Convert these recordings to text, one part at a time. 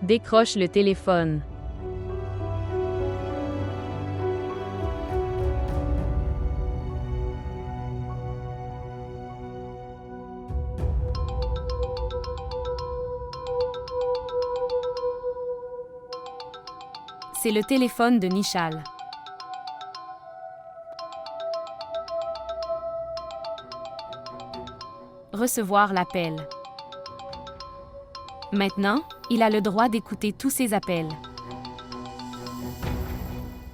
Décroche le téléphone. C'est le téléphone de Nishal. Recevoir l'appel. Maintenant, il a le droit d'écouter tous ses appels.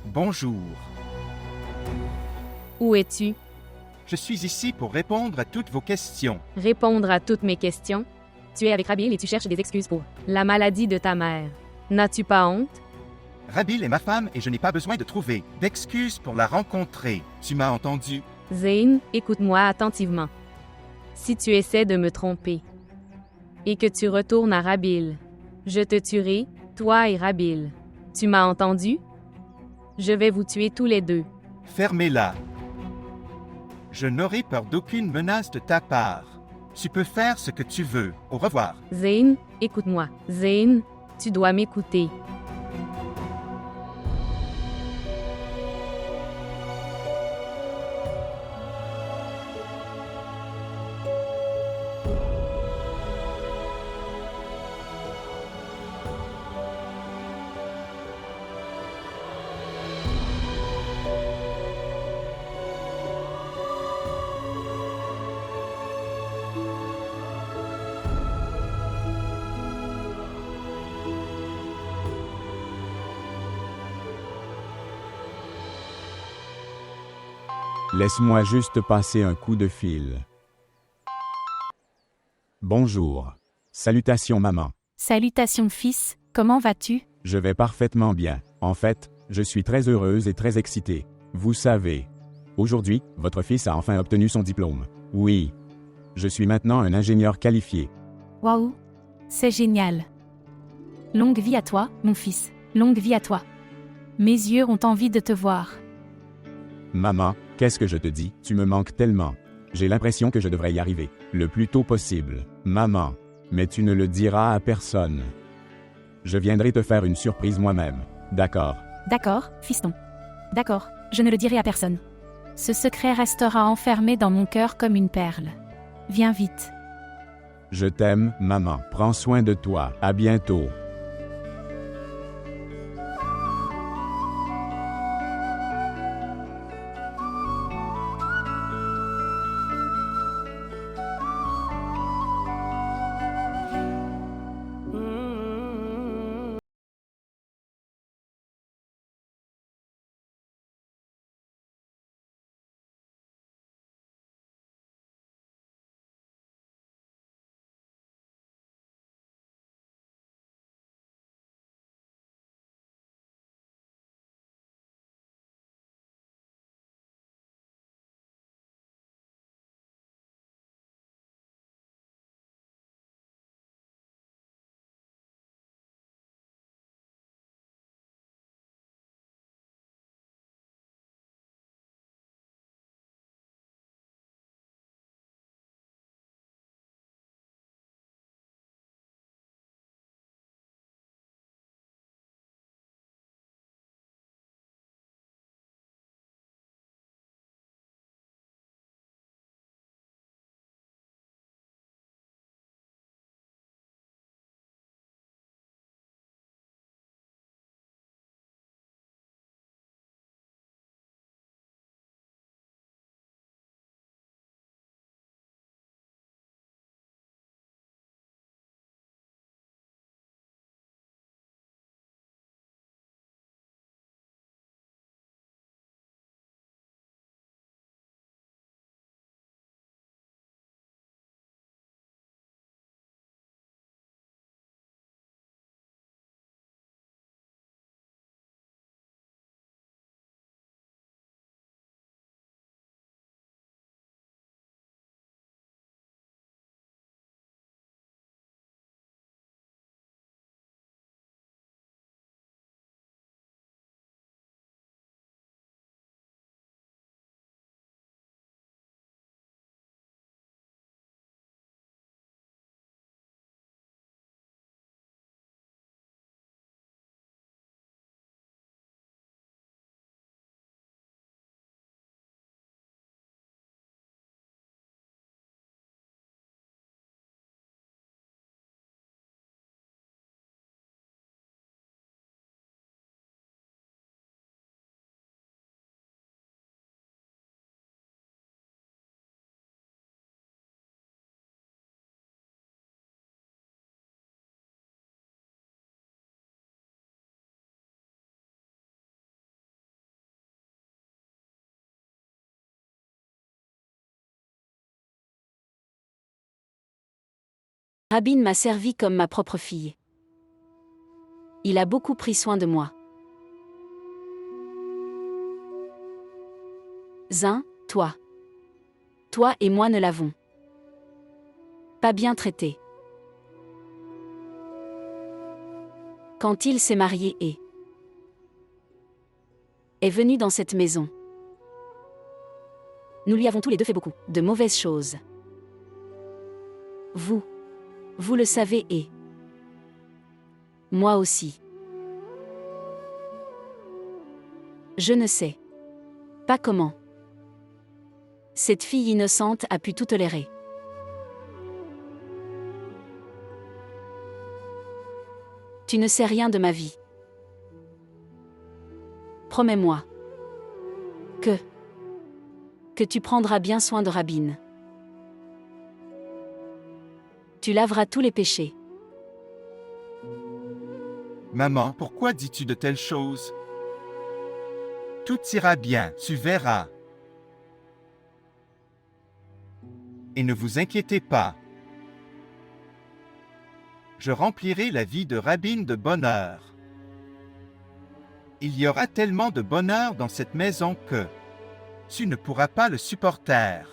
Bonjour, Où es-tu? je suis ici pour répondre à toutes vos questions. Répondre à toutes mes questions. Tu es avec Rabil et tu cherches des excuses pour la maladie de ta mère. N'as-tu pas honte? Rabil est ma femme et je n'ai pas besoin de trouver d'excuses pour la rencontrer. Tu m'as entendu? Zayn, écoute-moi attentivement. Si tu essaies de me tromper et que tu retournes à Rabil, je te tuerai, toi et Rabil. Tu m'as entendu? Je vais vous tuer tous les deux. Fermez-la. Je n'aurai peur d'aucune menace de ta part. Tu peux faire ce que tu veux. Au revoir. Zayn, écoute-moi. Zayn, tu dois m'écouter. Laisse-moi juste passer un coup de fil. Bonjour. Salutations maman. Salutations fils, comment vas-tu? Je vais parfaitement bien. En fait, je suis très heureuse et très excitée. Vous savez. Aujourd'hui, votre fils a enfin obtenu son diplôme. Oui. Je suis maintenant un ingénieur qualifié. Waouh, c'est génial. Longue vie à toi, mon fils, longue vie à toi. Mes yeux ont envie de te voir. Maman, qu'est-ce que je te dis? Tu me manques tellement. J'ai l'impression que je devrais y arriver. Le plus tôt possible. Maman. Mais tu ne le diras à personne. Je viendrai te faire une surprise moi-même. D'accord. D'accord, fiston. D'accord, je ne le dirai à personne. Ce secret restera enfermé dans mon cœur comme une perle. Viens vite. Je t'aime, maman. Prends soin de toi. À bientôt. Rabin m'a servi comme ma propre fille. Il a beaucoup pris soin de moi. Zin, toi. Toi et moi ne l'avons pas bien traité. Quand il s'est marié et est venu dans cette maison, nous lui avons tous les deux fait beaucoup de mauvaises choses. Vous le savez et moi aussi. Je ne sais pas comment cette fille innocente a pu tout tolérer. Tu ne sais rien de ma vie. Promets-moi que tu prendras bien soin de Rabin. Tu laveras tous les péchés. Maman, pourquoi dis-tu de telles choses? Tout ira bien, tu verras. Et ne vous inquiétez pas. Je remplirai la vie de Rabin de bonheur. Il y aura tellement de bonheur dans cette maison que tu ne pourras pas le supporter.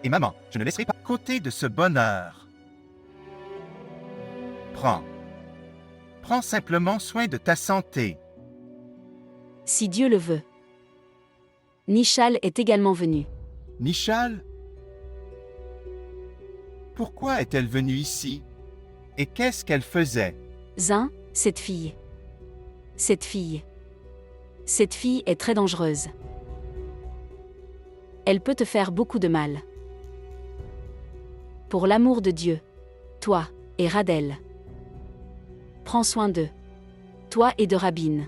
Et maman, je ne laisserai pas côté de ce bonheur. Prends simplement soin de ta santé. Si Dieu le veut. Nishal est également venue. Nishal? Pourquoi est-elle venue ici? Et qu'est-ce qu'elle faisait? Zin, cette fille est très dangereuse. Elle peut te faire beaucoup de mal. Pour l'amour de Dieu, toi et Radel, prends soin d'eux, toi et de Rabin.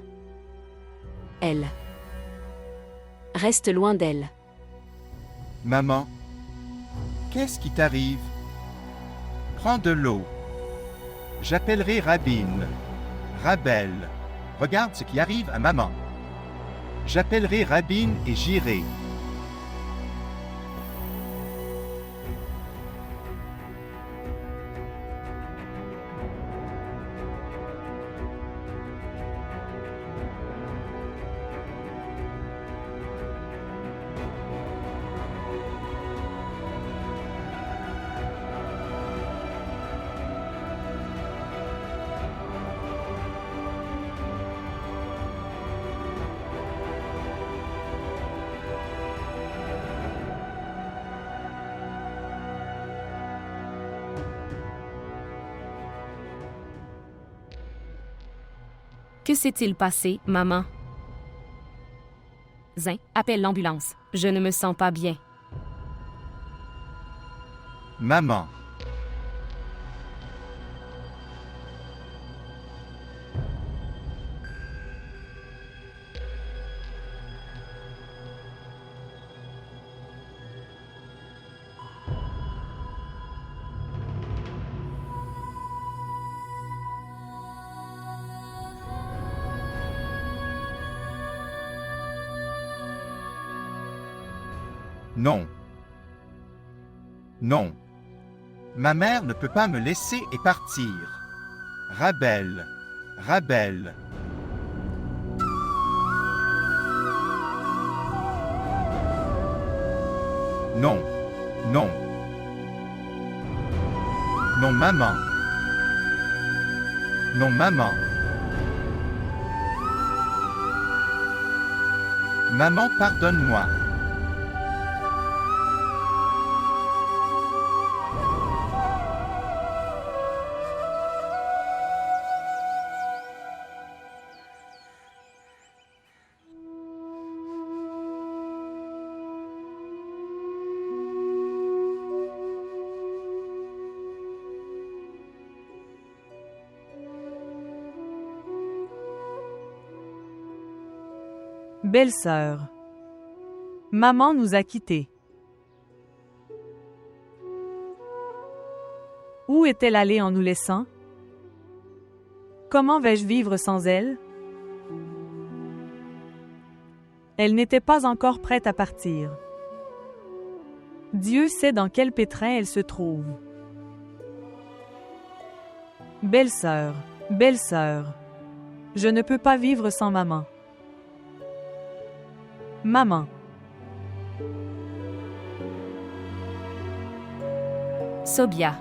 Elle. Reste loin d'elle. Maman, qu'est-ce qui t'arrive? Prends de l'eau. J'appellerai Rabin. Rabel. Regarde ce qui arrive à maman. J'appellerai Rabin et j'irai. Que s'est-il passé, maman? Zin, appelle l'ambulance. Je ne me sens pas bien. Maman. Non. Non. Ma mère ne peut pas me laisser et partir. Rabel. Rabel. Non. Non. Non, maman. Non, maman. Maman, pardonne-moi. Belle-sœur, maman nous a quittés. Où est-elle allée en nous laissant? Comment vais-je vivre sans elle? Elle n'était pas encore prête à partir. Dieu sait dans quel pétrin elle se trouve. Belle-sœur, belle-sœur. Je ne peux pas vivre sans maman. Maman, Sobia.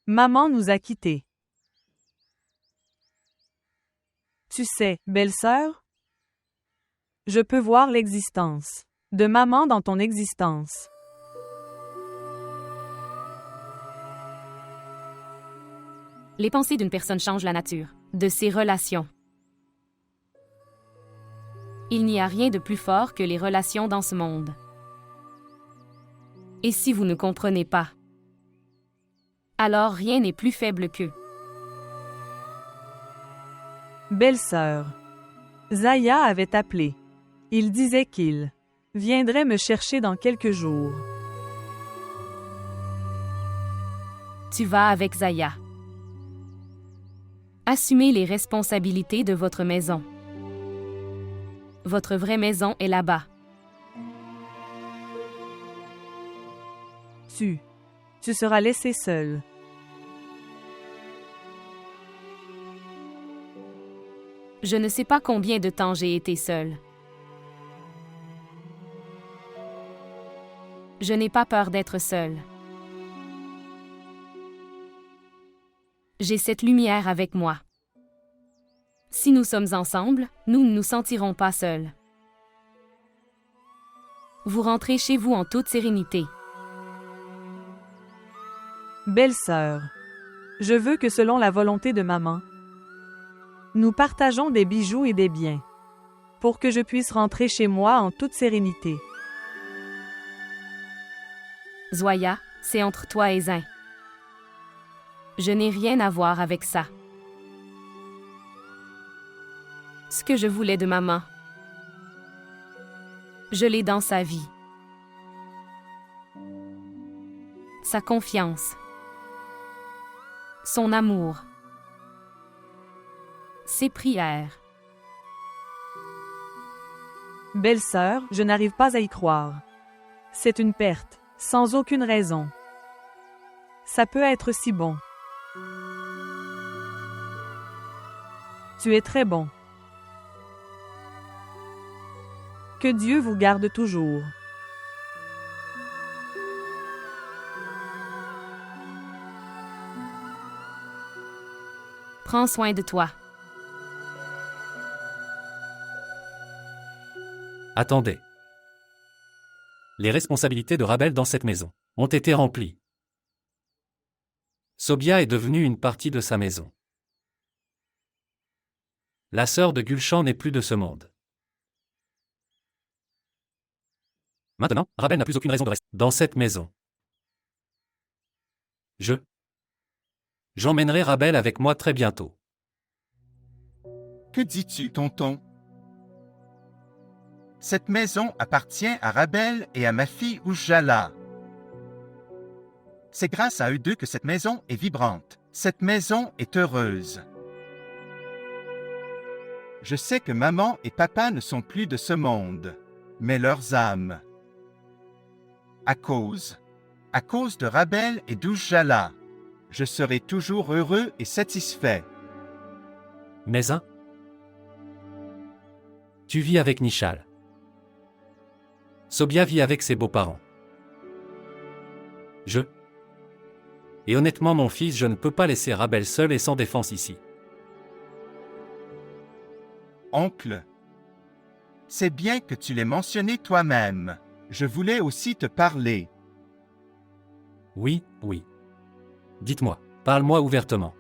maman nous a quittés. Tu sais, belle-sœur, je peux voir l'existence de maman dans ton existence. Les pensées d'une personne changent la nature de ses relations. Il n'y a rien de plus fort que les relations dans ce monde. Et si vous ne comprenez pas, alors rien n'est plus faible qu'eux. Belle-sœur, Zaya avait appelé. Il disait qu'il viendrait me chercher dans quelques jours. Tu vas avec Zaya. Assumez les responsabilités de votre maison. Votre vraie maison est là-bas. Tu seras laissé seul. Je ne sais pas combien de temps j'ai été seule. Je n'ai pas peur d'être seule. J'ai cette lumière avec moi. Si nous sommes ensemble, nous ne nous sentirons pas seuls. Vous rentrez chez vous en toute sérénité. Belle-sœur, je veux que selon la volonté de maman, nous partageons des bijoux et des biens, pour que je puisse rentrer chez moi en toute sérénité. Zoya, c'est entre toi et Zin. Je n'ai rien à voir avec ça. Ce que je voulais de maman, je l'ai dans sa vie. Sa confiance. Son amour. Ses prières. Belle-sœur, je n'arrive pas à y croire. C'est une perte, sans aucune raison. Ça peut être si bon. Tu es très bon. Que Dieu vous garde toujours. Prends soin de toi. Attendez. Les responsabilités de Rabel dans cette maison ont été remplies. Sobia est devenue une partie de sa maison. La sœur de Gulshan n'est plus de ce monde. Maintenant, Rabel n'a plus aucune raison de rester dans cette maison. J'emmènerai Rabel avec moi très bientôt. Que dis-tu, tonton? Cette maison appartient à Rabel et à ma fille Oujala. C'est grâce à eux deux que cette maison est vibrante. Cette maison est heureuse. Je sais que maman et papa ne sont plus de ce monde, mais leurs âmes. À cause de Rabel et d'Oujala, je serai toujours heureux et satisfait. Mais tu vis avec Nishal. Sobia vit avec ses beaux-parents. Et honnêtement mon fils, je ne peux pas laisser Rabel seul et sans défense ici. Oncle, c'est bien que tu l'aies mentionné toi-même. Je voulais aussi te parler. Oui. Dites-moi, parle-moi ouvertement.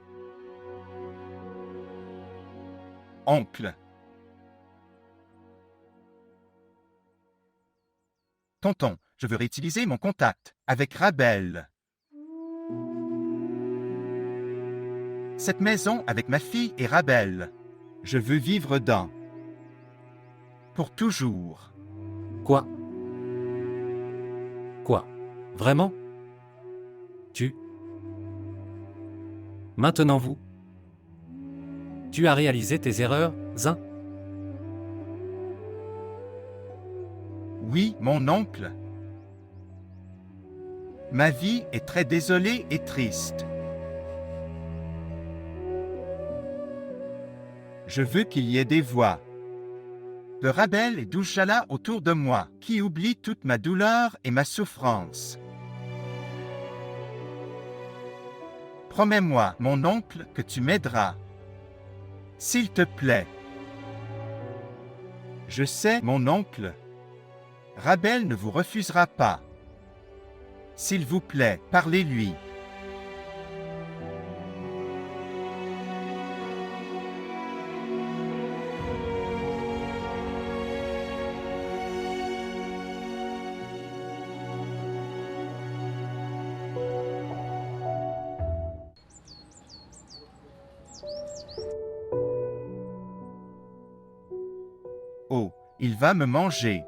Oncle. Tonton, je veux réutiliser mon contact avec Rabel. Cette maison avec ma fille et Rabel. Je veux vivre dans. Pour toujours. Quoi? Quoi? Vraiment? Tu? Maintenant vous? Tu as réalisé tes erreurs, Zin? Oui, mon oncle. Ma vie est très désolée et triste. Je veux qu'il y ait des voix de Rabel et d'Ujala autour de moi, qui oublient toute ma douleur et ma souffrance. Promets-moi, mon oncle, que tu m'aideras. S'il te plaît. Je sais, mon oncle. Rabel ne vous refusera pas. S'il vous plaît, parlez-lui. Oh, il va me manger.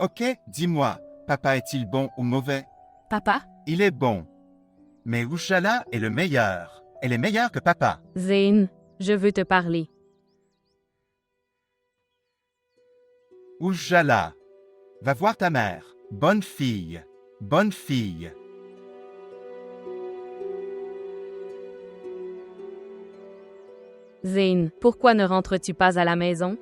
Ok, dis-moi, papa est-il bon ou mauvais? Papa? Il est bon. Mais Ujala est le meilleur. Elle est meilleure que papa. Zayn, je veux te parler. Ujala, va voir ta mère. Bonne fille. Bonne fille. Zayn, pourquoi ne rentres-tu pas à la maison?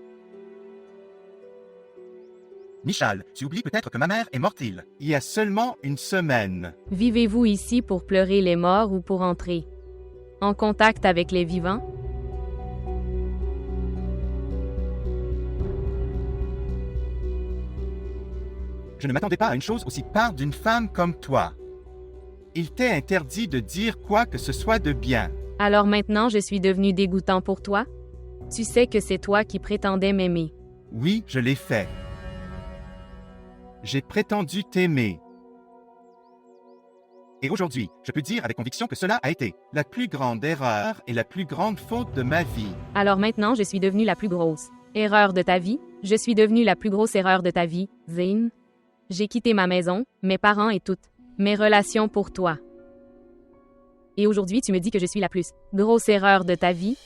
Michal, tu oublies peut-être que ma mère est morte il y a seulement une semaine. Vivez-vous ici pour pleurer les morts ou pour entrer en contact avec les vivants? Je ne m'attendais pas à une chose aussi part d'une femme comme toi. Il t'est interdit de dire quoi que ce soit de bien. Alors maintenant je suis devenu dégoûtant pour toi? Tu sais que c'est toi qui prétendais m'aimer. Oui, je l'ai fait. J'ai prétendu t'aimer. Et aujourd'hui, je peux dire avec conviction que cela a été la plus grande erreur et la plus grande faute de ma vie. Alors maintenant je suis devenue la plus grosse erreur de ta vie? Je suis devenue la plus grosse erreur de ta vie, Zayn? J'ai quitté ma maison, mes parents et toutes mes relations pour toi. Et aujourd'hui tu me dis que je suis la plus grosse erreur de ta vie?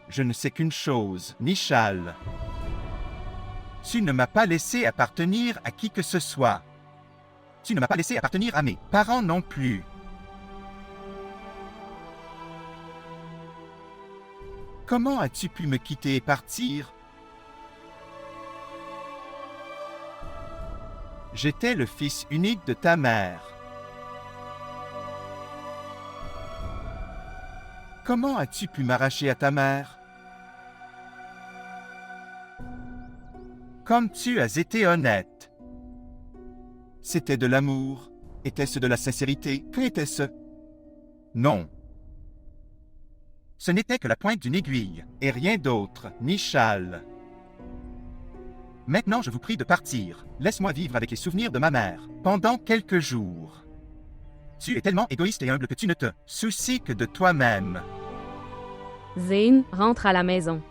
Je ne sais qu'une chose, Michal. Tu ne m'as pas laissé appartenir à qui que ce soit. Tu ne m'as pas laissé appartenir à mes parents non plus. Comment as-tu pu me quitter et partir? J'étais le fils unique de ta mère. Comment as-tu pu m'arracher à ta mère? Comme tu as été honnête. C'était de l'amour. Était-ce de la sincérité? Qu'était-ce? Non. Ce n'était que la pointe d'une aiguille, et rien d'autre, Michal. Maintenant, je vous prie de partir. Laisse-moi vivre avec les souvenirs de ma mère, pendant quelques jours. Tu es tellement égoïste et humble que tu ne te soucies que de toi-même. Zayn, rentre à la maison.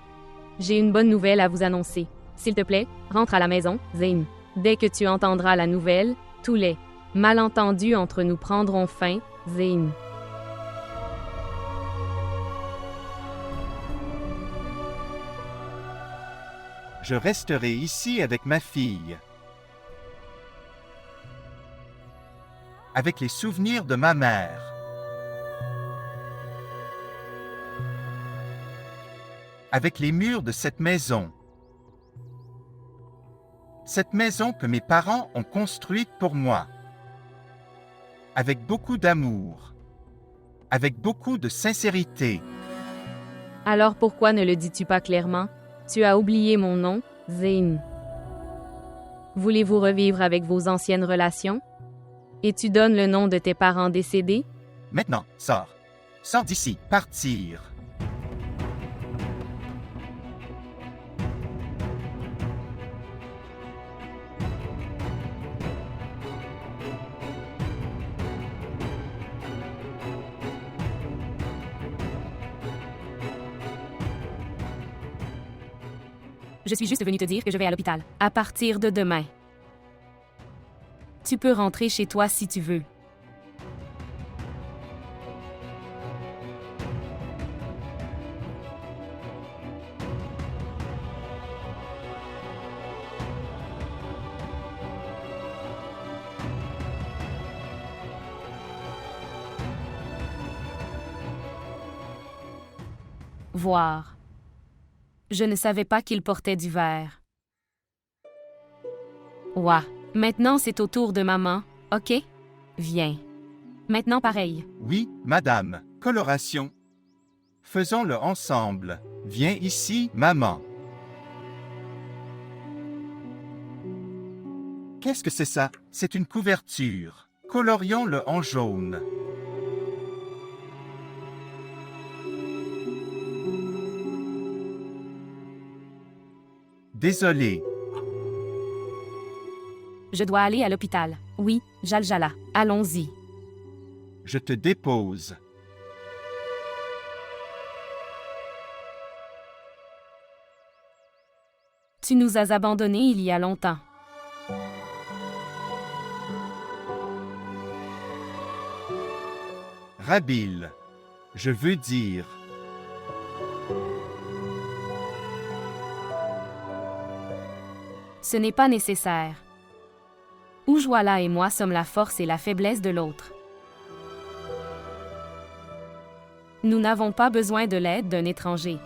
J'ai une bonne nouvelle à vous annoncer. S'il te plaît, rentre à la maison, Zayn. Dès que tu entendras la nouvelle, tous les malentendus entre nous prendront fin, Zayn. Je resterai ici avec ma fille. Avec les souvenirs de ma mère. Avec les murs de cette maison. Cette maison que mes parents ont construite pour moi. Avec beaucoup d'amour. Avec beaucoup de sincérité. Alors pourquoi ne le dis-tu pas clairement? Tu as oublié mon nom, Zayn. Voulez-vous revivre avec vos anciennes relations? Et tu donnes le nom de tes parents décédés? Maintenant, sors. Sors d'ici. Partir. Je suis juste venue te dire que je vais à l'hôpital. À partir de demain. Tu peux rentrer chez toi si tu veux. Voir. Je ne savais pas qu'il portait du vert. Ouah. Maintenant, c'est au tour de maman, ok? Viens. Maintenant, pareil. Oui, madame. Coloration. Faisons-le ensemble. Viens ici, maman. Qu'est-ce que c'est ça? C'est une couverture. Colorions-le en jaune. Désolé. Je dois aller à l'hôpital. Oui, Jaljala. Allons-y. Je te dépose. Tu nous as abandonnés il y a longtemps. Rabil. Je veux dire. Ce n'est pas nécessaire. Ujwala et moi sommes la force et la faiblesse de l'autre. Nous n'avons pas besoin de l'aide d'un étranger.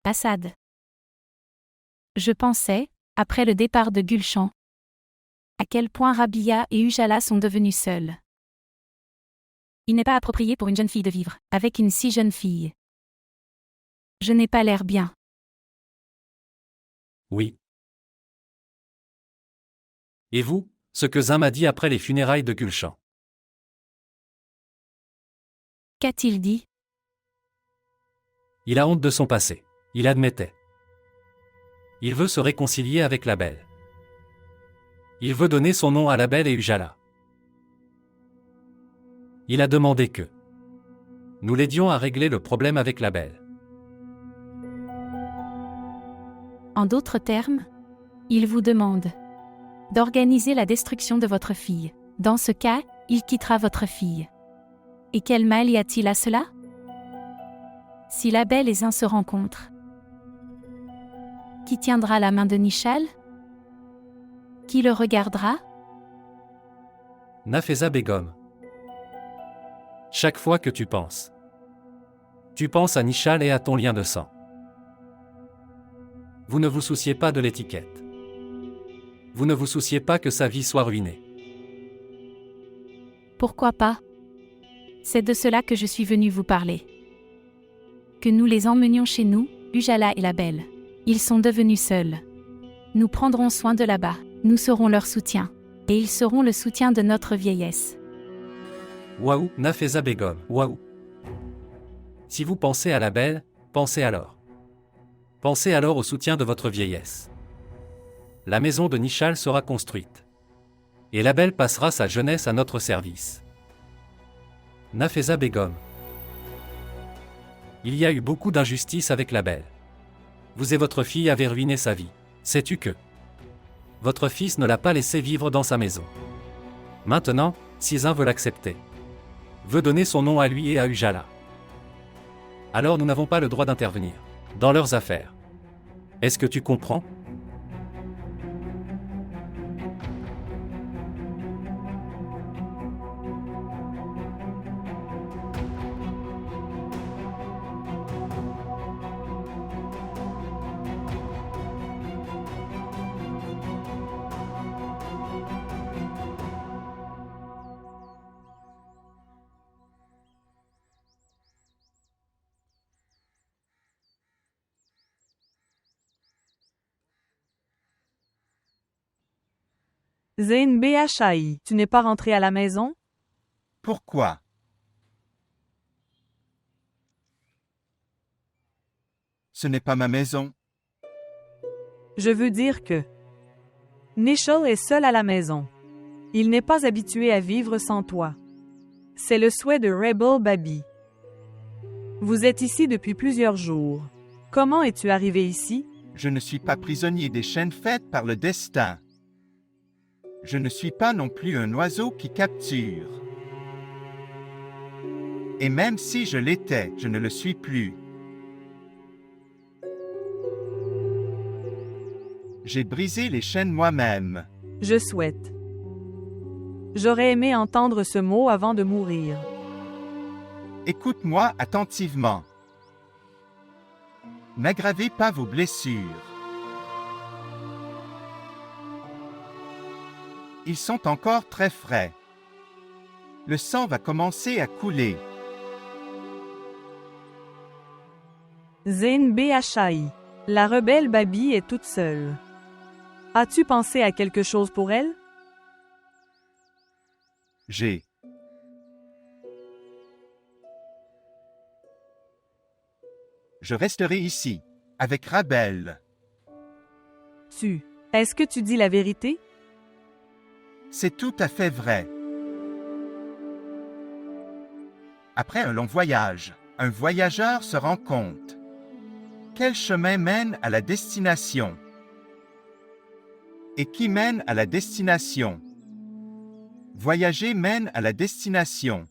Assad. Je pensais, après le départ de Gulshan, à quel point Rabia et Ujala sont devenus seuls. Il n'est pas approprié pour une jeune fille de vivre avec une si jeune fille. Je n'ai pas l'air bien. Oui. Et vous, ce que Zin m'a dit après les funérailles de Gulshan. Qu'a-t-il dit? Il a honte de son passé. Il admettait. Il veut se réconcilier avec la belle. Il veut donner son nom à la belle et Ujala. Il a demandé que nous l'aidions à régler le problème avec la belle. En d'autres termes, il vous demande d'organiser la destruction de votre fille. Dans ce cas, il quittera votre fille. Et quel mal y a-t-il à cela? Si la belle et Zin se rencontrent, qui tiendra la main de Nishal? Qui le regardera? Nafeza Begum. Chaque fois que tu penses à Nishal et à ton lien de sang. Vous ne vous souciez pas de l'étiquette. Vous ne vous souciez pas que sa vie soit ruinée. Pourquoi pas? C'est de cela que je suis venue vous parler. Que nous les emmenions chez nous, Ujala et la belle. Ils sont devenus seuls. Nous prendrons soin de là-bas. Nous serons leur soutien. Et ils seront le soutien de notre vieillesse. Waouh, Nafeza Begum, waouh. Si vous pensez à la belle, pensez alors. Pensez alors au soutien de votre vieillesse. La maison de Nishal sera construite. Et la belle passera sa jeunesse à notre service. Nafeza Begum. Il y a eu beaucoup d'injustice avec la belle. Vous et votre fille avez ruiné sa vie. Sais-tu que votre fils ne l'a pas laissé vivre dans sa maison. Maintenant, Cizin veut l'accepter. Veut donner son nom à lui et à Ujala. Alors nous n'avons pas le droit d'intervenir dans leurs affaires. Est-ce que tu comprends? Zayn Bhai, tu n'es pas rentré à la maison? Pourquoi? Ce n'est pas ma maison. Je veux dire que Nishal est seul à la maison. Il n'est pas habitué à vivre sans toi. C'est le souhait de Rebel Baby. Vous êtes ici depuis plusieurs jours. Comment es-tu arrivé ici? Je ne suis pas prisonnier des chaînes faites par le destin. Je ne suis pas non plus un oiseau qui capture. Et même si je l'étais, je ne le suis plus. J'ai brisé les chaînes moi-même. Je souhaite. J'aurais aimé entendre ce mot avant de mourir. Écoute-moi attentivement. N'aggravez pas vos blessures. Ils sont encore très frais. Le sang va commencer à couler. Zayn Bhai, la rebelle Baby est toute seule. As-tu pensé à quelque chose pour elle? Je resterai ici, avec Rabel. Est-ce que tu dis la vérité? C'est tout à fait vrai. Après un long voyage, un voyageur se rend compte. Quel chemin mène à la destination? Et qui mène à la destination? Voyager mène à la destination.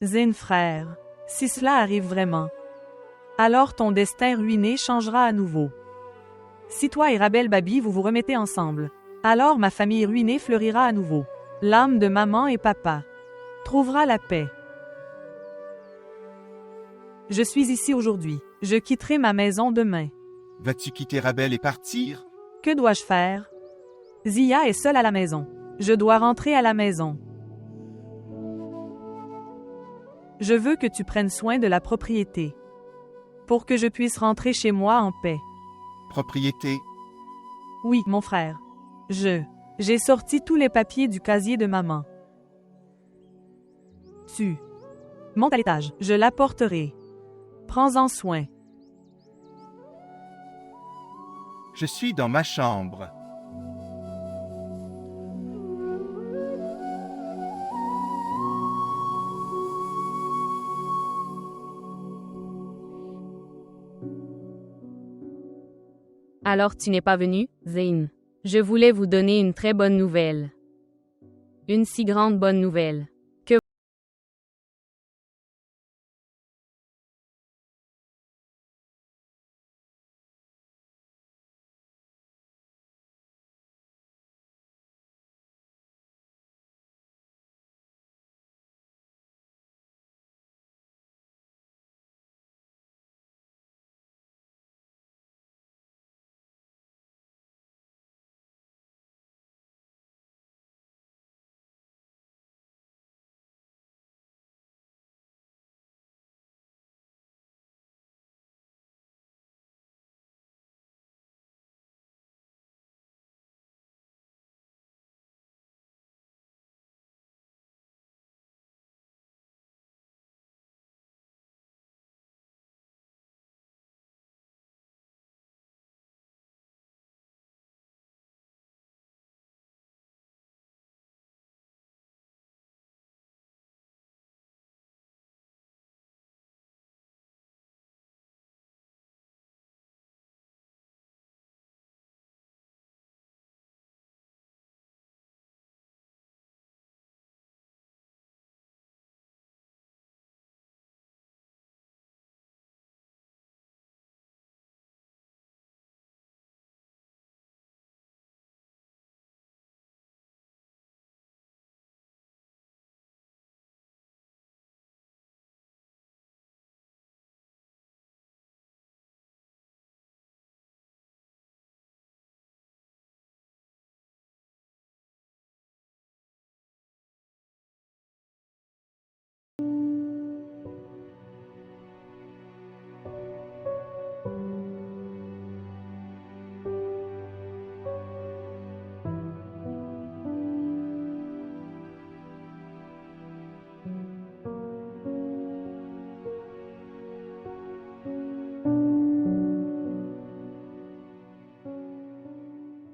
Zayn frère, si cela arrive vraiment, alors ton destin ruiné changera à nouveau. Si toi et Rabel Baby vous vous remettez ensemble, alors ma famille ruinée fleurira à nouveau. L'âme de maman et papa trouvera la paix. Je suis ici aujourd'hui. Je quitterai ma maison demain. Vas-tu quitter Rabel et partir? Que dois-je faire? Zia est seule à la maison. Je dois rentrer à la maison. Je veux que tu prennes soin de la propriété, pour que je puisse rentrer chez moi en paix. Propriété? Oui, mon frère. J'ai sorti tous les papiers du casier de maman. Tu montes à l'étage. Je l'apporterai. Prends-en soin. Je suis dans ma chambre. Alors tu n'es pas venu, Zayn. Je voulais vous donner une très bonne nouvelle. Une si grande bonne nouvelle.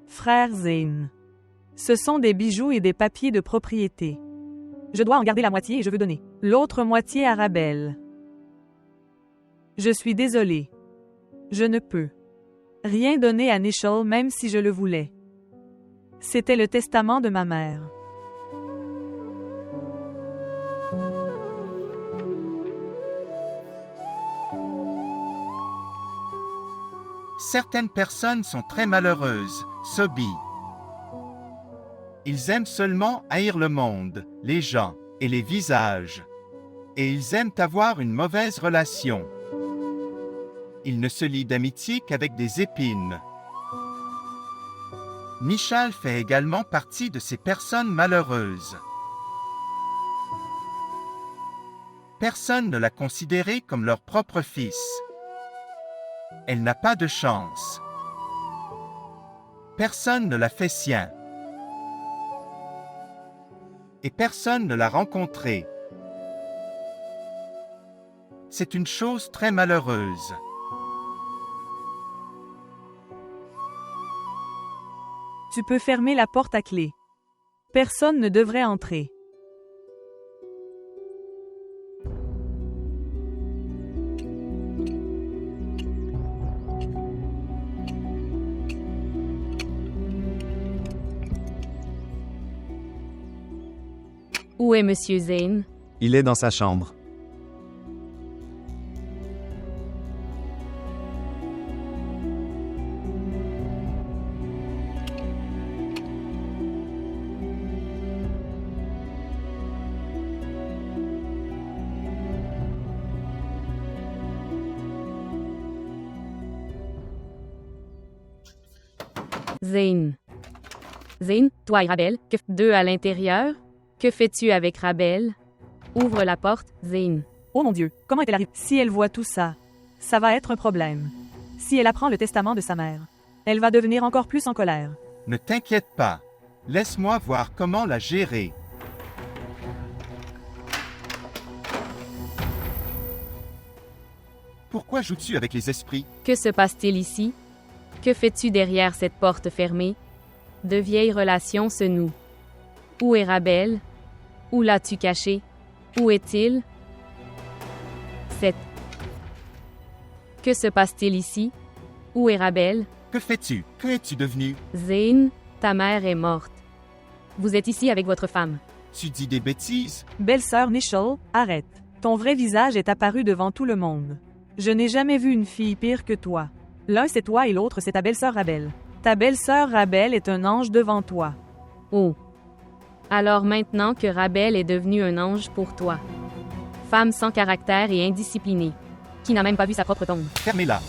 Frère Zane. Ce sont des bijoux et des papiers de propriété. Je dois en garder la moitié et je veux donner l'autre moitié à Rabel. Je suis désolé. Je ne peux rien donner à Nichol même si je le voulais. C'était le testament de ma mère. Certaines personnes sont très malheureuses, Sobi. Ils aiment seulement haïr le monde, les gens et les visages. Et ils aiment avoir une mauvaise relation. Ils ne se lient d'amitié qu'avec des épines. Nichal fait également partie de ces personnes malheureuses. Personne ne l'a considéré comme leur propre fils. Elle n'a pas de chance. Personne ne l'a fait sien. Et personne ne l'a rencontré. C'est une chose très malheureuse. Tu peux fermer la porte à clé. Personne ne devrait entrer. Où est Monsieur Zane? Il est dans sa chambre. Zane. Zane, toi et Rabel, deux à l'intérieur? Que fais-tu avec Rabel? Ouvre la porte, Zane. Oh mon Dieu, comment est-elle arrivée? Si elle voit tout ça, ça va être un problème. Si elle apprend le testament de sa mère, elle va devenir encore plus en colère. Ne t'inquiète pas. Laisse-moi voir comment la gérer. Pourquoi joues-tu avec les esprits? Que se passe-t-il ici? Que fais-tu derrière cette porte fermée? De vieilles relations se nouent. Où est Rabel? Où l'as-tu caché? Où est-il? Que se passe-t-il ici? Où est Rabel? Que fais-tu? Que es-tu devenu? Zane, ta mère est morte. Vous êtes ici avec votre femme. Tu dis des bêtises? Belle-sœur Nichol, arrête. Ton vrai visage est apparu devant tout le monde. Je n'ai jamais vu une fille pire que toi. L'un c'est toi et l'autre c'est ta belle-sœur Rabel. Ta belle-sœur Rabel est un ange devant toi. Oh. Alors maintenant que Rabel est devenu un ange pour toi. Femme sans caractère et indisciplinée. Qui n'a même pas vu sa propre tombe. Fermez-la.